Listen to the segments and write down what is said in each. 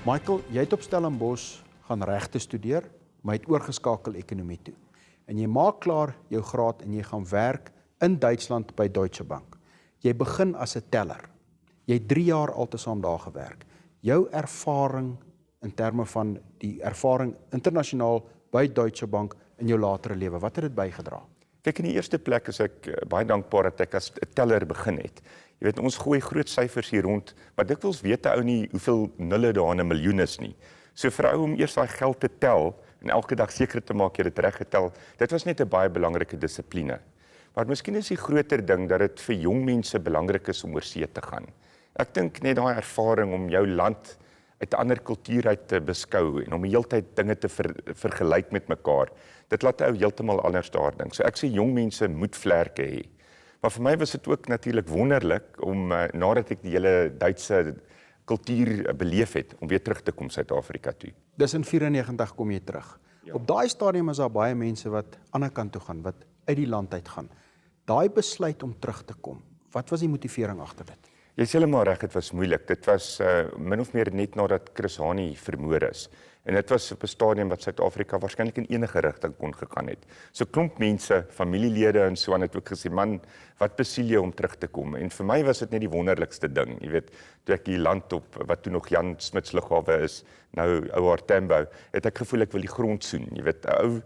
Michael, jy het op Stellenbosch gaan regte studeer, maar jy het oorgeskakel ekonomie toe. En jy maak klaar jou graad en jy gaan werk in Duitsland by Deutsche Bank. Jy begin as 'n teller. Jy het 3 jaar altesaam daar gewerk. Jou ervaring in terme van die ervaring internasionaal by Deutsche Bank in jou latere lewe, wat het dit bygedra? Kyk, in die eerste plek is ek baie dankbaar dat ek as 'n teller begin het. Jy weet, ons gooi groot syfers hier rond, maar dikwels weet 'n ou nie hoeveel nulle daar in 'n miljoen is nie. So vir 'n ou om eers daai geld te tel en elke dag seker te maak jy het dit reg getel, dit was net 'n baie belangrike dissipline. Maar miskien is die groter ding dat dit vir jong mense belangrik is om oor see te gaan. Ek dink net daai ervaring om jou land uit 'n ander kultuur uit te beskou en om die hele tyd dinge te vergelyk met mekaar, dit laat 'n ou heeltemal anders daar dink. So ek sê jong mense moet vlerke hê. Maar vir my was dit ook natuurlik wonderlik om nadat ek die hele Duitse kultuur beleef het, om weer terug te kom Suid-Afrika toe. Dis in 94 kom jy terug. Ja. Op daai stadium is daar baie mense wat ander kant toe gaan, wat uit die land uit gaan. Daai besluit om terug te kom, wat was die motivering agter dit? Jy is heeltemal reg, dit was moeilik. Dit was min of meer net nadat Chris Hani vermoor is. En dit was op 'n stadium wat Suid-Afrika waarskynlik in enige rigting kon gegaan het. So klomp mense, familielede en so aan het ook gesê, man, wat besiel jou om terug te kom? En vir my was dit net die wonderlikste ding. Jy weet, toe ek hier land op wat toe nog Jan Smuts lughawe is, nou OR Tambo, het ek gevoel ek wil die grond soen. Jy weet, ou,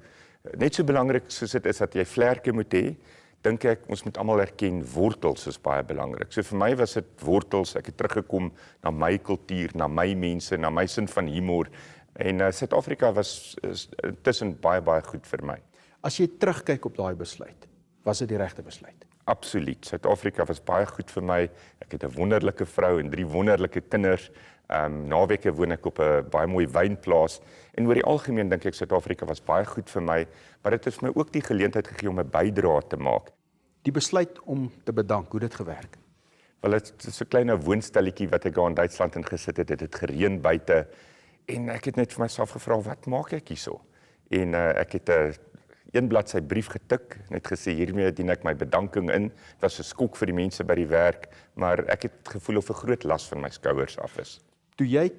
net so belangrik soos dit is dat jy vlerke moet hê, dink ek, ons moet almal erken, wortels is baie belangrik. So vir my was dit wortels, ek het teruggekom na my kultuur, na my mense, na my sin van humor, en Suid-Afrika was intussen baie goed vir my. As jy terugkyk op daai besluit, was dit die regte besluit? Absoluut, Suid-Afrika was baie goed vir my, ek het 'n wonderlike vrou en 3 wonderlike kinders, naweke woon ek op 'n baie mooi wynplaas, en oor die algemeen dink ek Suid-Afrika was baie goed vir my, maar dit het vir my ook die geleentheid gegee om 'n bydrae te maak. Die besluit om te bedank, hoe dit gewerk? Wel, dit is 'n klein woonstelletjie wat ek daar in Duitsland ingesit het, dit het gereën buite, en ek het net vir myself gevra, wat maak ek hierso? En ek het 'n 1 bladsy brief getik, net gesê, hiermee dien ek my bedanking in. Dit was 'n skok vir die mense by die werk, maar ek het gevoel of 'n groot las van my skouers af is. Toe jy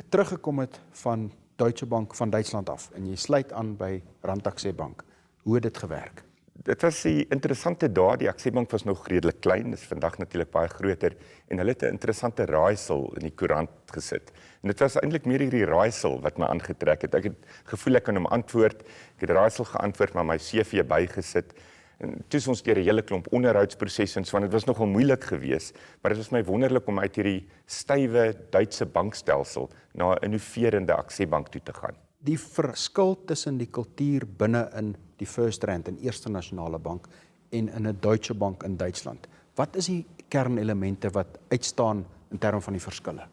teruggekom het van Deutsche Bank, van Duitsland af, en jy sluit aan by Rand-Akse Bank, hoe het dit gewerk? Dit was die interessante dae, die Akse Bank was nog redelik klein, dis vandag natuurlik baie groter, en hulle het 'n interessante raaisel in die koerant gesit. En dit was eintlik meer hierdie raaisel wat my aangetrek het. Ek het gevoel ek kan hom antwoord, ek het raaisel geantwoord, maar my CV bygesit, en toe is ons deur 'n hele klomp onderhoudsprosesse en so, want dit was nogal moeilik geweest, maar dit was my wonderlik om uit hierdie stywe Duitse bankstelsel na 'n innoverende Akse Bank toe te gaan. Die verskil tussen die kultuur binne in die First Rand en Eerste Nasionale Bank en in 'n Deutsche Bank in Duitsland. Wat is die kernelemente wat uitstaan in terme van die verskille?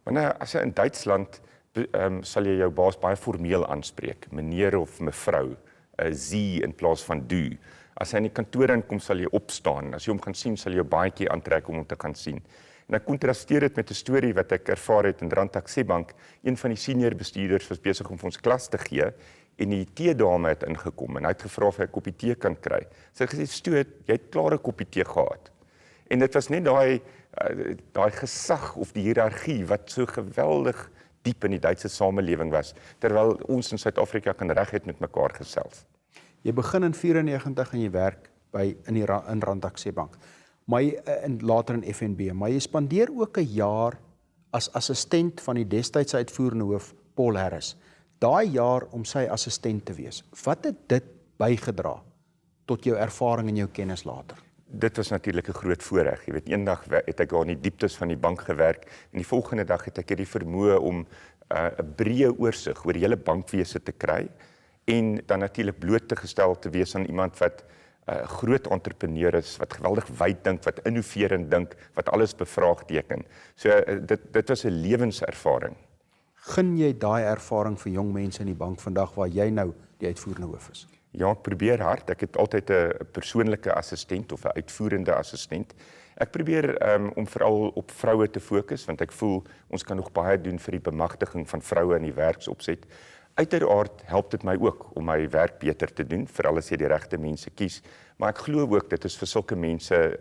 Maar nou, as jy in Duitsland sal jy jou baas baie formeel aanspreek, meneer of mevrou, Sie in plaas van du. As hy in die kantoor inkom, sal jy opstaan. As jy hom gaan sien, sal jy jou baadjie aantrek om hom te gaan sien. En ek kontrasteer dit met 'n storie wat ek ervaar het in Rand-Akse Bank. Een van die senior bestuurders was besig om vir ons klas te gee en die teedame het ingekom en hy het gevra of hy 'n koppie tee kan kry. Sy het gesê, "Stoot, jy het klaar 'n koppie tee gehad." En dit was net daai gesag of die hiërargie wat so geweldig diep in die Duitse samelewing was, terwyl ons in Suid-Afrika kan reguit met mekaar gesels. Jy begin in 94 en jy werk in Rand-Akse Bank, maar later in FNB, maar jy spandeer ook 'n jaar as assistent van die destydse uitvoerende hoof Paul Harris. Daai jaar om sy assistent te wees. Wat het dit bygedra tot jou ervaring en jou kennis later? Dit was natuurlik 'n groot voorreg. Jy weet, eendag het ek daar in die dieptes van die bank gewerk en die volgende dag het ek hierdie vermoë om 'n breë oorsig oor die hele bankwese te kry en dan natuurlik bloot te gestel te wees aan iemand wat groot entrepreneur is, wat geweldig wyd dink, wat innoverend dink, wat alles bevraagteken. So dit was 'n lewenservaring. Gun jy daai ervaring vir jong mense in die bank vandag waar jy nou die uitvoerende hoof is? Ja, ek probeer hard. Ek het altyd 'n persoonlike assistent of 'n uitvoerende assistent. Ek probeer om veral op vroue te fokus, want ek voel ons kan nog baie doen vir die bemagtiging van vroue in die werksopset. Uiteraard help dit my ook om my werk beter te doen, veral as jy die regte mense kies, maar ek glo ook dit is vir sulke mense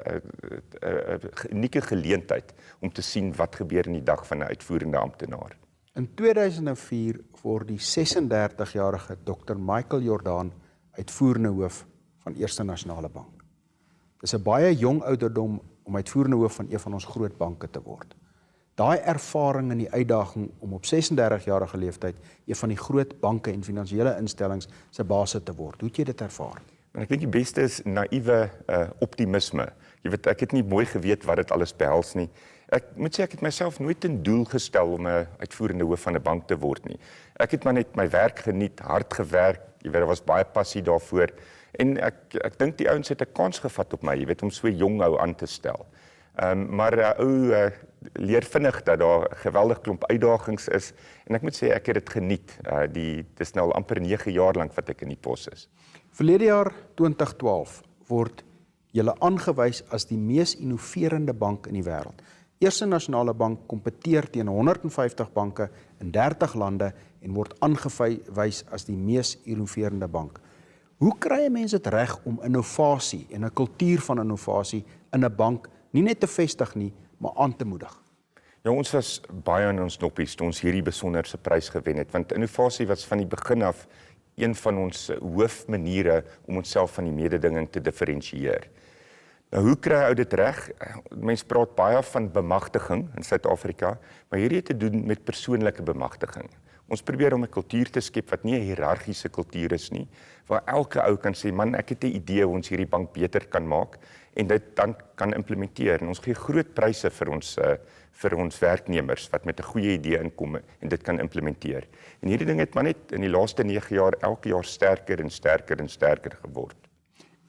'n unieke geleentheid om te sien wat gebeur in die dag van 'n uitvoerende amptenaar. In 2004 word die 36-jarige Dr. Michael Jordaan uitvoerende hoof van Eerste Nasionale Bank. Dis 'n baie jong ouderdom om uitvoerende hoof van een van ons groot banke te word. Daai ervaring en die uitdaging om op 36-jarige leeftyd een van die groot banke en finansiële instellings se baas te word. Hoe het jy dit ervaar? En ek dink die beste is naïewe optimisme. Jy weet, ek het nie mooi geweet wat dit alles behels nie. Ek moet sê ek het myself nooit 'n doel gestel om 'n uitvoerende hoof van 'n bank te word nie. Ek het maar net my werk geniet, hard gewerk. Jy weet, daar was baie passie daarvoor. En ek dink die ouens het 'n kans gevat op my, jy weet, om so jong ou aan te stel. Maar ou leer vinnig dat daar 'n geweldige klomp uitdagings is en ek moet sê ek het dit geniet. Dis nou al amper 9 jaar lank wat ek in die pos is. Verlede jaar 2012 word julle aangewys as die mees innoverende bank in die wêreld. Eerste Nasionale Bank kompeteer teen 150 banke in 30 lande en word aangewys as die mees innoverende bank. Hoe kry mense dit reg om innovasie en 'n kultuur van innovasie in 'n bank nie net te vestig nie, maar aan te moedig? Ja, ons was baie in ons noppies toe ons hierdie besonderse prys gewen het, want innovasie was van die begin af een van ons hoofmaniere om onsself van die mededinging te diferensieer. Nou, hoe kry ou dit reg? Mense praat baie van bemagtiging in Suid-Afrika, maar hierdie het te doen met persoonlike bemagtiging. Ons probeer om 'n kultuur te skep wat nie 'n hiërargiese kultuur is nie, waar elke ou kan sê, man, ek het 'n idee hoe ons hierdie bank beter kan maak en dit dan kan implementeer. En ons gee groot pryse vir ons werknemers wat met 'n goeie idee inkom en dit kan implementeer. En hierdie ding het maar net in die laaste 9 jaar elke jaar sterker en sterker en sterker geword.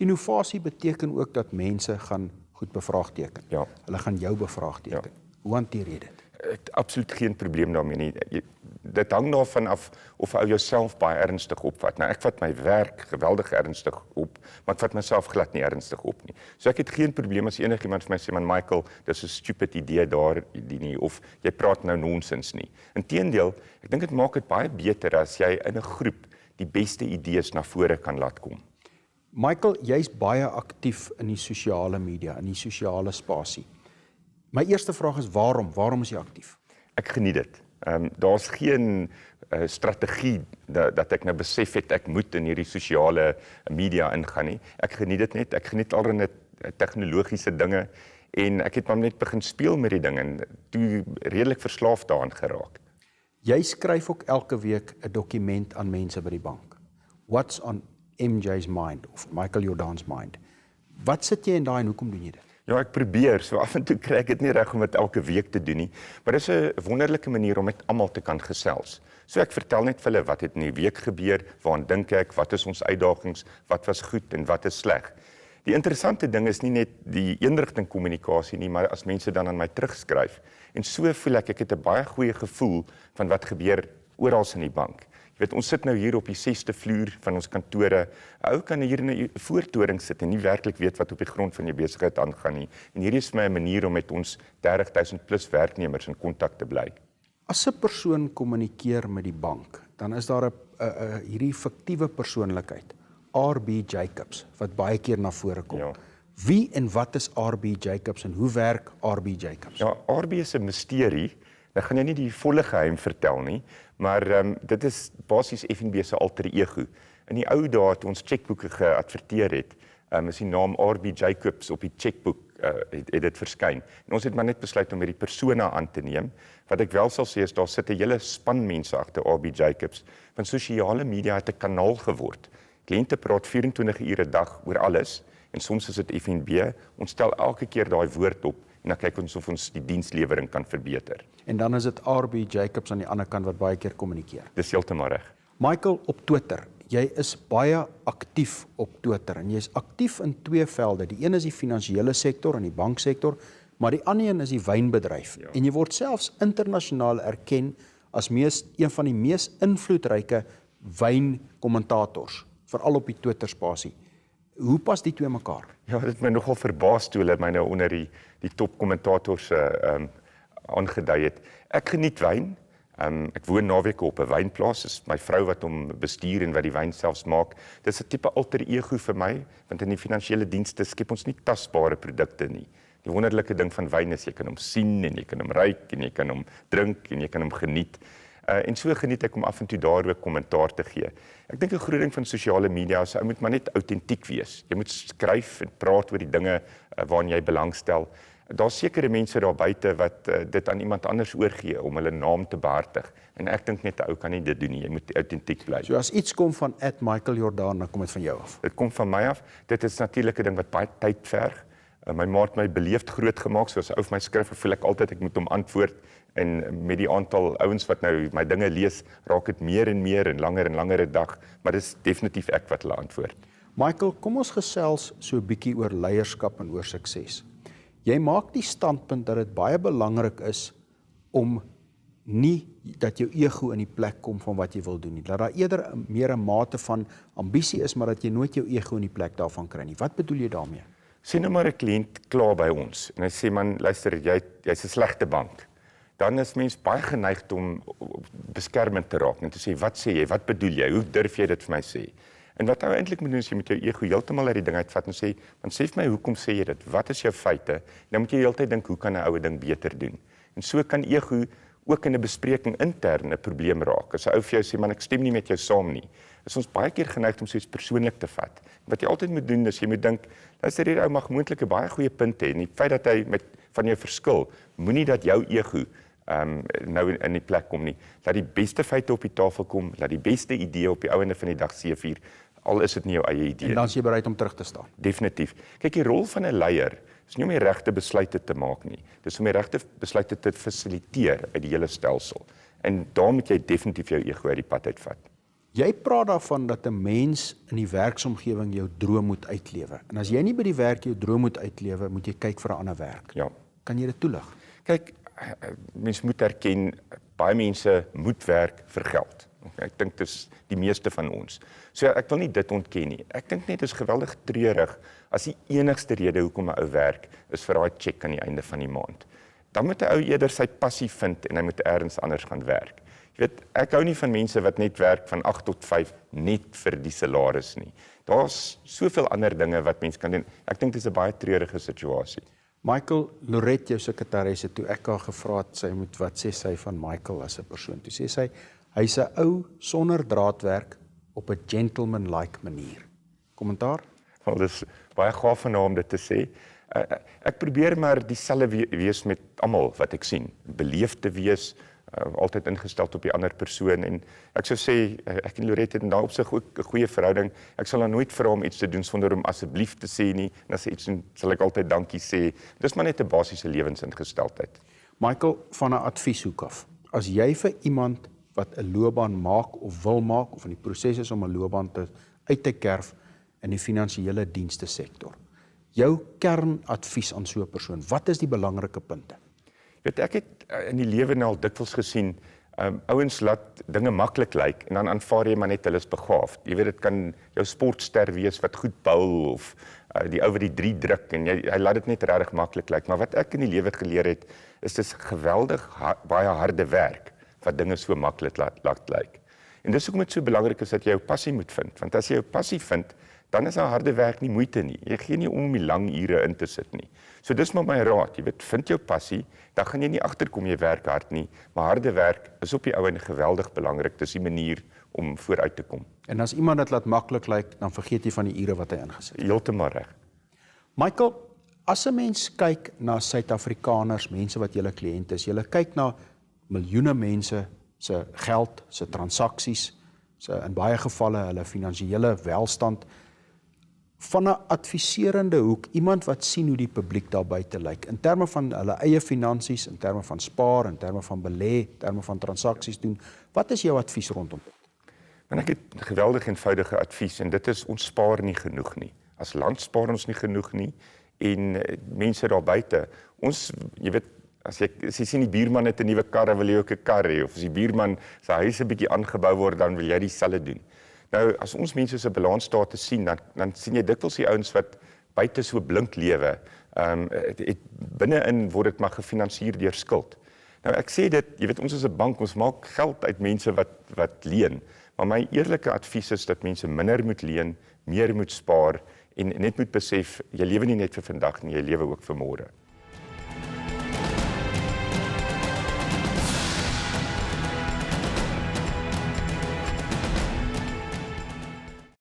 Innovasie beteken ook dat mense gaan goed bevraagteken. Ja. Hulle gaan jou bevraagteken. Ja. Hoe hanteer jy dit? Ek het absoluut geen probleem daarmee nie. Dit hang daarvan af of jy jouself baie ernstig opvat. Nou, ek vat my werk geweldig ernstig op, maar ek vat myself glad nie ernstig op nie. So ek het geen probleem as enigiemand vir my sê, man Michael, dis 'n stupid idee daar nie, of jy praat nou nonsens nie. Inteendeel, ek dink dit maak dit baie beter as jy in 'n groep die beste idees na vore kan laat kom. Michael, jy's baie aktief in die sosiale media, in die sosiale spasie. My eerste vraag is waarom? Waarom is jy aktief? Ek geniet dit. Daar's geen strategie dat ek nou besef het ek moet in hierdie sosiale media ingaan nie. Ek geniet dit net. Ek geniet allerlei tegnologiese dinge en ek het maar net begin speel met die ding en toe redelik verslaaf daaraan geraak. Jy skryf ook elke week 'n dokument aan mense by die bank. What's on MJ's mind of Michael Jordaan's mind? Wat sit jy in daai en hoekom doen jy dit? Ja, ek probeer. So af en toe kry ek dit nie reg om dit elke week te doen nie, maar dis 'n wonderlike manier om met almal te kan gesels. So ek vertel net vir hulle wat het in die week gebeur, waaraan dink ek, wat is ons uitdagings, wat was goed en wat is sleg. Die interessante ding is nie net die eenrigting kommunikasie nie, maar as mense dan aan my terugskryf. En so voel ek het 'n baie goeie gevoel van wat gebeur oral in die bank. Jy weet, ons sit nou hier op die 6de vloer van ons kantore. 'n Ou kan hier in 'n voortoring sit en nie werklik weet wat op die grond van jou besigheid aangaan nie. En hierdie is vir my 'n manier om met ons 30,000 plus werknemers in kontak te bly. As 'n persoon kommunikeer met die bank, dan is daar 'n hierdie fiktiewe persoonlikheid, RB Jacobs, wat baie keer na vore kom. Ja. Wie en wat is RB Jacobs en hoe werk RB Jacobs? Ja, RB is 'n misterie. Ek gaan jou nie die volle geheim vertel nie, maar dit is basies FNB se alter ego. In die ou dae toe ons chequeboeke geadverteer het, is die naam RB Jacobs op die chequeboek het dit verskyn. En ons het maar net besluit om hierdie persona aan te neem. Wat ek wel sal sê is daar sit 'n hele span mense agter RB Jacobs, want sosiale media het 'n kanaal geword. Kliënte praat 24 ure 'n dag oor alles en soms is dit FNB. Ons stel elke keer daai woord op en dan kyk ons of ons die dienslewering kan verbeter. En dan is dit RB Jacobs aan die ander kant wat baie keer kommunikeer. Dis heeltemal reg. Michael, op Twitter, jy is baie aktief op Twitter en jy is aktief in twee velde. Die een is die finansiële sektor en die banksektor, maar die ander een is die wynbedryf. Ja. En jy word selfs internasionaal erken as een van die mees invloedryke wynkommentators, veral op die Twitter spasie. Hoe pas die twee mekaar? Ja, dit het my nogal verbaas toe hulle my nou onder die top kommentators aangedui het. Ek geniet wyn. Ek woon naweke op 'n wynplaas. Dis my vrou wat hom bestuur en wat die wyn selfs maak. Dis 'n tipe alter ego vir my, want in die finansiële dienste skep ons nie tasbare produkte nie. Die wonderlike ding van wyn is jy kan hom sien en jy kan hom ruik en jy kan hom drink en jy kan hom geniet. En so geniet ek om af en toe daar ook kommentaar te gee. Ek dink 'n groot ding van sosiale media is, jy moet maar net autentiek wees. Jy moet skryf en praat oor die dinge waaraan jy belangstel. Daar's sekere mense daar buite wat dit aan iemand anders oorgee om hulle naam te behartig. En ek dink net 'n ou kan nie dit doen nie. Jy moet autentiek bly. So as iets kom van @MichaelJordan, dan kom dit van jou af. Dit kom van my af. Dit is natuurlik 'n ding wat baie tyd verg. My ma het my beleefd groot gemaak, soos ou vir my skryf, voel ek altyd ek moet hom antwoord. En met die aantal ouens wat nou my dinge lees, raak dit meer en langer 'n dag, maar dis definitief ek wat hulle antwoord. Michael, kom ons gesels so 'n bietjie oor leierskap en oor sukses. Jy maak die standpunt dat dit baie belangrik is om nie dat jou ego in die plek kom van wat jy wil doen nie. Dat daar eerder meer 'n mate van ambisie is, maar dat jy nooit jou ego in die plek daarvan kry nie. Wat bedoel jy daarmee? Sien nou maar 'n kliënt klaar by ons en hy sê man, luister, jy's 'n slegte bank. Dan is mens baie geneig om beskermend te raak en te sê, wat sê jy, wat bedoel jy, hoe durf jy dit vir my sê? En wat jy eintlik moet doen is jy moet jou ego heeltemal uit die ding uitvat en sê, man sê vir my, hoekom sê jy dit? Wat is jou feite? En dan moet jy heeltyd dink, hoe kan 'n ou ding beter doen? En so kan ego ook in 'n bespreking intern 'n probleem raak. As 'n ou vir jou sê, man, ek stem nie met jou saam nie, is ons baie keer geneig om so iets persoonlik te vat. Wat jy altyd moet doen is jy moet dink, luister, hierdie ou mag moontlik 'n baie goeie punt hê en die feit dat hy van jou verskil, moenie dat jou ego nou in die plek kom nie. Laat die beste feite op die tafel kom, laat die beste idee op die einde van die dag seëvier, al is dit nie jou eie idee. En dan is jy bereid om terug te staan. Definitief. Kyk, die rol van 'n leier is nie om die regte besluite te maak nie. Dis om die regte besluite te fasiliteer uit die hele stelsel. En daar moet jy definitief jou ego uit die pad uitvat. Jy praat daarvan dat 'n mens in die werksomgewing jou droom moet uitlewe. En as jy nie by die werk jou droom moet uitlewe, moet jy kyk vir 'n ander werk. Ja. Kan jy dit toelig? Kyk, mens moet erken, baie mense moet werk vir geld. Ek dink dis die meeste van ons. So ek wil nie dit ontken nie. Ek dink net dit is geweldig treurig as die enigste rede hoekom 'n ou werk is vir daai cheque aan die einde van die maand. Dan moet 'n ou eerder sy passie vind en hy moet elders anders gaan werk. Jy weet, ek hou nie van mense wat net werk van 8 tot 5 net vir die salaris nie. Daar's soveel ander dinge wat mense kan doen. Ek dink dis 'n baie treurige situasie. Michael, Lorette, jou sekretaresse, toe ek haar gevra het, sy moet wat sê sy van Michael as 'n persoon. Toe sê sy, hy's 'n ou sonder draadwerk op 'n gentleman-like manier. Kommentaar? Wel, dis baie gaaf van haar om dit te sê. Ek probeer maar dieselfde wees met almal wat ek sien. Beleefd te wees, altyd ingestel op die ander persoon en ek sou sê, ek en Lorette het daar op sig ook 'n goeie verhouding. Ek sal haar nooit vra om iets te doen sonder om asseblief te sê nie. En as sy iets doen, sal ek altyd dankie sê. Dis maar net 'n basiese lewensingesteldheid. Michael, van 'n advieshoek af. As jy vir iemand wat 'n loopbaan maak of wil maak of in die proses is om 'n loopbaan uit te kerf in die finansiële dienste sektor. Jou kernadvies aan so 'n persoon, wat is die belangrike punte? Weet, ek het in die lewe nou al dikwels gesien, ouens laat dinge maklik lyk en dan aanvaar jy maar net hulle is begaafd. Jy weet, dit kan jou sportster wees wat goed bou of die ou wat die 3 druk en hy laat dit net regtig maklik lyk. Maar wat ek in die lewe geleer het, is dis geweldig baie harde werk wat dinge so maklik laat lyk. En dis hoekom dit so belangrik is dat jy jou passie moet vind, want as jy jou passie vind, dan is daar harde werk nie moeite nie. Jy gee nie om die lang ure in te sit nie. So dis maar my raad, jy weet, vind jou passie, dan gaan jy nie agterkom jy werk hard nie, maar harde werk is op die ou en geweldig belangrik. Dis die manier om vooruit te kom. En as iemand dit laat maklik lyk, dan vergeet jy van die ure wat hy ingesit het. Heeltemal reg. Michael, as 'n mens kyk na Suid-Afrikaners, mense wat julle kliënte is, julle kyk na miljoene mense se geld, se transaksies, se in baie gevalle hulle finansiële welstand, van 'n adviserende hoek, iemand wat sien hoe die publiek daar buite lyk, in terme van hulle eie finansies, in terme van spaar, in terme van belê, in terme van transaksies doen, wat is jou advies rondom dit? En ek het geweldig eenvoudige advies en dit is ons spaar nie genoeg nie. As land spaar ons nie genoeg nie en mense daar buite, ons, jy weet, as jy sien die buurman het 'n nuwe kar, dan wil jy ook 'n kar hê, of as die buurman sy huis 'n bietjie aangebou word, dan wil jy dieselfde doen. Nou, as ons mense se balansstate sien, dan sien jy dikwels die ouens wat buite so blink lewe, binne-in word dit maar gefinansier deur skuld. Nou, ek sê dit, jy weet, ons is 'n bank, ons maak geld uit mense wat leen, maar my eerlike advies is dat mense minder moet leen, meer moet spaar, en net moet besef, jy lewe nie net vir vandag nie, jy lewe ook vir môre.